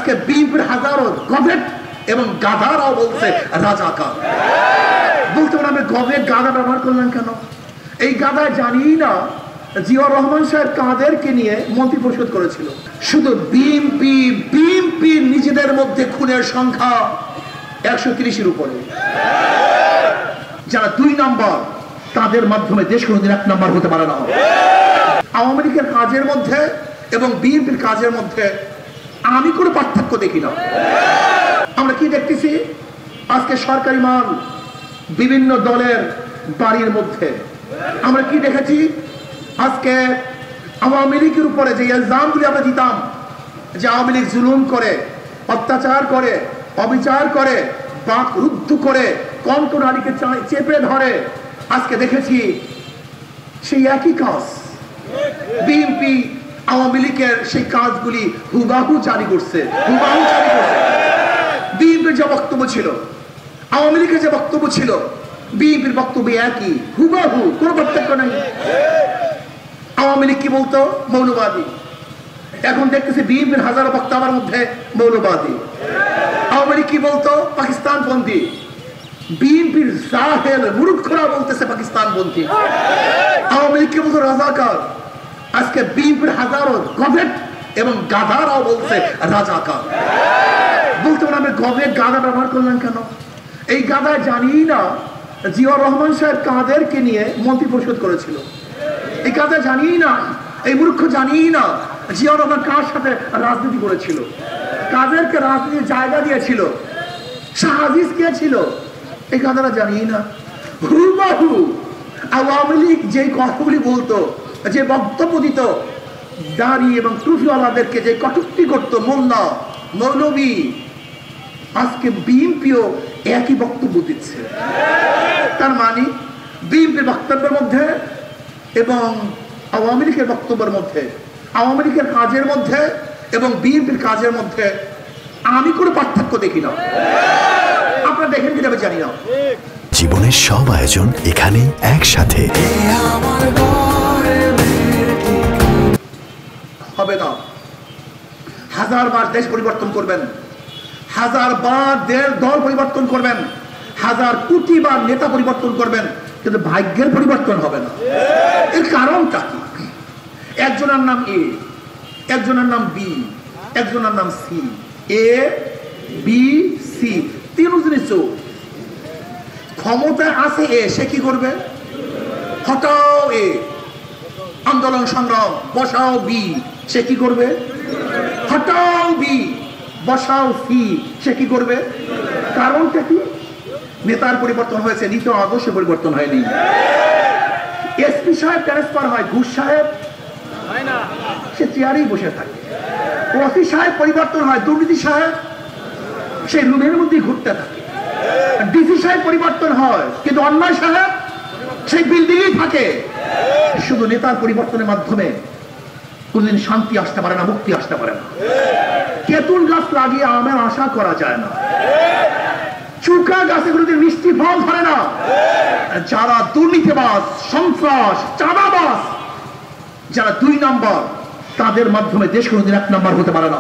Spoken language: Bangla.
আজকে বিএনপির হাজারো গভর্নমেন্ট এবং গাধারাও বলছে রাজাকার। বলতে পারে আমি গভর্নমেন্ট গাধা ব্যবহার করলেন কেন? এই গাধায় জানি না জিয়াউর রহমান সাহেব কাদেরকে নিয়ে মন্ত্রী পরিষদ করেছিল। শুধু বিএনপি নিজেদের মধ্যে খুনের সংখ্যা 130-এর উপরে। যারা 2 নম্বর তাদের মাধ্যমে দেশ কোনোদিন 1 নম্বর হতে পারে না। আওয়ামী লীগের কাজের মধ্যে এবং বিএনপির কাজের মধ্যে আমি কোনো পার্থক্য দেখি না। আমরা কি দেখতেছি আজকে সরকারি মাল বিভিন্ন দলের বাড়ির মধ্যে। আমরা কি দেখেছি আজকে আওয়ামী লীগের উপরে যে ইলজামগুলি আমরা দিতাম যে আওয়ামী লীগ জুলুম করে, অত্যাচার করে, অবিচার করে, বাক রুদ্ধ করে, কণ্ঠ নারীকে চেপে ধরে, আজকে দেখেছি সেই একই কাজ বিএনপি আওয়ামী লীগের সেই কাজগুলি হুবাহু জারি করছে। বিএনপির যে বক্তব্য ছিল, আওয়ামী লীগের যে বক্তব্য ছিল, বিএনপির বক্তব্য একই, হুবাহু, কোনো পার্থক্য নাই। আওয়ামী লীগ কি বলতো? মৌলবাদী। এখন দেখতেছি বিএনপির হাজারো বক্তব্যের মধ্যে মৌলবাদী। আওয়ামী লীগ কি বলতো? পাকিস্তানপন্থী। বিএনপির জাহেল মূর্খরা বলতেছে পাকিস্তানপন্থী। আওয়ামী লীগ কি বলতো? রাজাকার। আজকে বিএনপির হাজারো গভর্নমেন্ট এবং গাধারাও বলছে রাজাকার। বলতে পারে আমি গভর্নমেন্ট গাধা ব্যবহার করলেন কেন? এই গাধায় জানি না জিয়াউর রহমান সাহেব কাদেরকে নিয়ে মন্ত্রী পরিষদ করেছিল। এই গাধা জানি না, এই মূর্খ জানি না জিয়াউর রহমান কার সাথে রাজনীতি করেছিল, কাদেরকে রাজনীতির জায়গা দিয়েছিল, শাহ আজিজ কে ছিল, এই গাধারা জানি না। হুবাহু আওয়ামী লীগ যে কথাগুলি বলতো, যে বক্তব্য দিত, দাড়ি এবং টুপিওয়ালাদেরকে যে কটূক্তি করত, মোল্লা মৌলবী, আজকে বিএনপিও একই বক্তব্য দিচ্ছে। তার মানে বিএনপির বক্তব্যের মধ্যে এবং আওয়ামী লীগের বক্তব্যের মধ্যে, আওয়ামী লীগের কাজের মধ্যে এবং বিএনপির কাজের মধ্যে আমি কোনো পার্থক্য দেখি না। আপনারা দেখেন কি যাবে জানি না। জীবনের সব আয়োজন এখানে একসাথে হবে না। 1000 বার দেশ পরিবর্তন করবেন, 1000 বার দল পরিবর্তন করবেন, 1000 কোটি বার নেতা পরিবর্তন করবেন, কিন্তু ভাগ্যের পরিবর্তন হবে না। এর কারণটা কি? একজনের নাম এ, একজনের নাম বি, একজনের নাম সি। এ বি সি, 3 জিনিস। ক্ষমতা আছে এ, সে কি করবে? হটাও এ, আন্দোলন সংগ্রাম, বসাও বি, সে কি করবে? হটাও বি, বসাও সি, সে কি করবে? কারণটা কি? নেতার পরিবর্তন হয়েছে, নীতি আদর্শে পরিবর্তন হয়নি। এসপি সাহেব ট্রান্সফার হয়, ঘুষ সাহেব সে চেয়ারেই বসে থাকে। ওসি সাহেব পরিবর্তন হয়, দুর্নীতি সাহেব সেই রুমের মধ্যেই ঘুরতে থাকে। ডিসি সাহেব পরিবর্তন হয়, কিন্তু অন্যায় সাহেব সেই বিল্ডিংয়েই থাকে। শুধু নেতার পরিবর্তনের মাধ্যমে কোনদিন শান্তি আসতে পারে না, মুক্তি আসতে পারে না। তেঁতুল গাছ লাগিয়ে আমের আশা করা যায় না, চুকা গাছে কোনদিন মিষ্টি ফল ধরে না। যারা দুর্নীতিবাজ, সন্ত্রাস, চাঁদাবাজ, যারা 2 নম্বর, তাদের মাধ্যমে দেশ কোনদিন 1 নম্বর হতে পারে না।